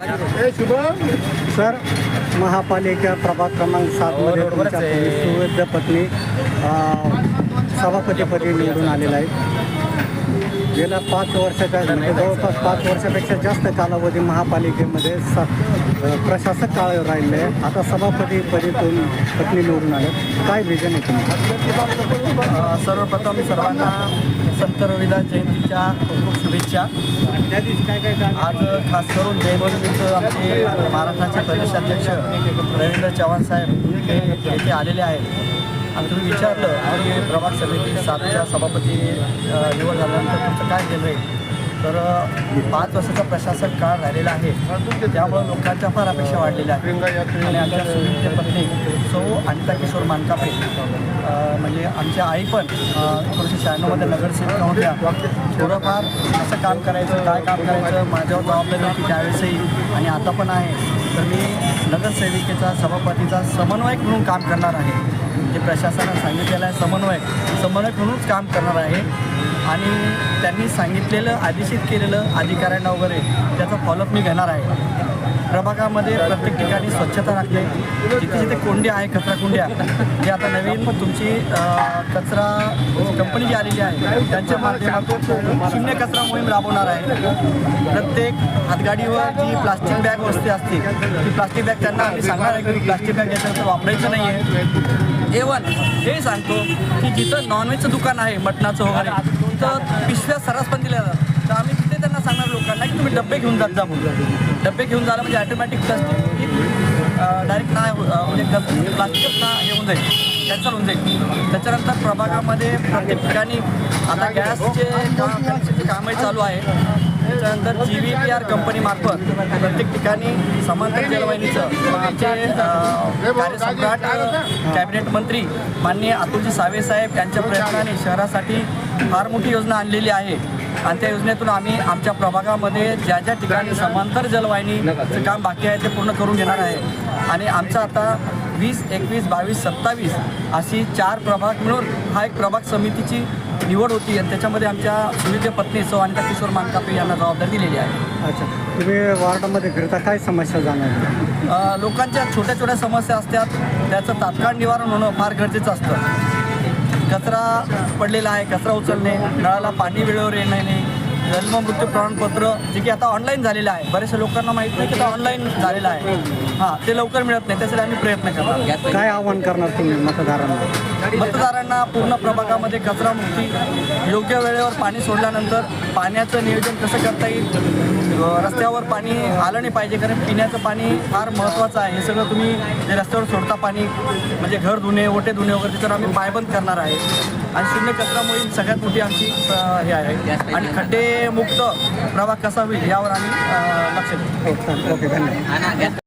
Sir, महापालिका प्रभाग क्रमांक 7 मध्ये तुमच्या सुविद्य पत्नी सभापतीपदी निवडून आलेला आहे. गेल्या 5 वर्षाच्या म्हणजे जवळपास 5 वर्षापेक्षा जास्त कालावधी महापालिकेमध्ये प्रशासक काळ राहिले आहे. आता सभापतीपदी पत्नी निवडून आले, काय विजन आहे तुम्ही? सर्वप्रथम सर्वांना संत रविदास जयंतीच्या खूप शुभेच्छा. आज खास करून जयंतीनिमित्त आमचे महाराष्ट्राचे प्रदेशाध्यक्ष रवींद्र चव्हाण साहेब हे येथे आलेले आहेत. आणि तुम्ही विचारलं की प्रभाग समिती 7च्या सभापती निवड झाल्यानंतर तुमचं काय केलं आहे, तर 5 वर्षाचा प्रशासक काळ राहिलेला आहे. त्यामुळं लोकांच्या फार अपेक्षा वाढलेल्या आहेत. आणि आमच्या सुविद्य पत्नी सौ अनिता किशोर मानकापे म्हणजे आमच्या आई पण 1996मध्ये नगरसेविका होत्या. थोडंफार असं काम करायचं, काय काम करायचं माझ्यावर जबाबदारी होती त्यावेळेसही आणि आता पण आहे. तर मी नगरसेविकेचा सभापतीचा समन्वयक म्हणून काम करणार आहे. जे प्रशासनानं सांगितलेलं आहे समन्वयक म्हणूनच काम करणार आहे. आणि त्यांनी सांगितलेलं आदेशित केलेलं अधिकाऱ्यांना वगैरे त्याचा फॉलोअप मी घेणार आहे. प्रभागामध्ये प्रत्येक ठिकाणी स्वच्छता राखणे, जिथे जिथे कोंड्या आहे कचरा कुंड्या, जे आता नवीन तुमची कचरा कंपनी जी आलेली आहे त्यांच्या माध्यमातून शून्य कचरा मोहीम राबवणार आहे. प्रत्येक हातगाडीवर जी प्लास्टिक बॅग वस्ती असते ती प्लास्टिक बॅग त्यांना आम्ही सांगणार आहे की प्लास्टिक बॅग याच्यानंतर वापरायचं नाही आहे. एवन हे सांगतो की जिथं नॉनव्हेजचं दुकान आहे मटणाचं वगैरे तिथं पिशव्या सर्रास पण दिल्या जातात. तर आम्ही तिथे त्यांना सांगणार लोकांना की तुम्ही डबे घेऊन जात जा म्हणून. डबे घेऊन झालं म्हणजे ऑटोमॅटिक प्लास्टिक डायरेक्ट नाही म्हणजे प्लास्टिकच ना हे होऊन जाईल, कॅन्सल होऊन जाईल. त्याच्यानंतर प्रभागामध्ये प्रत्येक ठिकाणी आता गॅसचे कामही चालू आहे. त्याच्यानंतर GVPR कंपनीमार्फत प्रत्येक ठिकाणी समांतर जलवाहिनीचं आमचे कार्यसम्राट कॅबिनेट मंत्री माननीय अतुलजी सावे साहेब यांच्या प्रयत्नाने शहरासाठी फार मोठी योजना आणलेली आहे. आणि त्या योजनेतून आम्ही आमच्या प्रभागामध्ये ज्या ज्या ठिकाणी समांतर जलवाहिनीचं काम बाकी आहे ते पूर्ण करून घेणार आहे. आणि आमचा आता 20, 21, 22, 27 अशी 4 प्रभाग मिळून हा एक प्रभाग समितीची निवड होती आणि त्याच्यामध्ये आमच्या सुविद्य पत्नी सौ अनिता किशोर मानकापे यांना जबाबदारी दिलेली आहे. अच्छा, तुम्ही वार्डामध्ये फिरता, काय समस्या जाणवल्या? लोकांच्या छोट्या छोट्या समस्या असतात, त्याचं तात्काळ निवारण होणं फार गरजेचं असतं. कचरा पडलेला आहे, कचरा उचलणे, नळाला पाणी वेळेवर येणे नाही, जन्म मृत्यू प्रमाणपत्र जे की आता ऑनलाईन झालेलं आहे. बऱ्याचशा लोकांना माहीत नाही की ते ऑनलाईन झालेलं आहे. ते लवकर मिळत नाही, त्यासाठी आम्ही प्रयत्न करणार. काय आव्हान करणार तुम्ही मतदारांना पूर्ण प्रभागामध्ये कचरामुक्ती, योग्य वेळेवर पाणी सोडल्यानंतर पाण्याचं नियोजन कसं करता येईल, रस्त्यावर पाणी आलं नाही पाहिजे कारण पिण्याचं पाणी फार महत्त्वाचं आहे. हे सगळं तुम्ही जे रस्त्यावर सोडता पाणी म्हणजे घर धुणे, ओटे धुणे वगैरे त्याच्यावर आम्ही पायबंद करणार आहे. आणि शून्य कचरा मोहीम सगळ्यात मोठी आमची हे आहे. आणि खड्डे मुक्त प्रभाग कसा होईल यावर आम्ही लक्ष देऊ. ओके, धन्यवाद.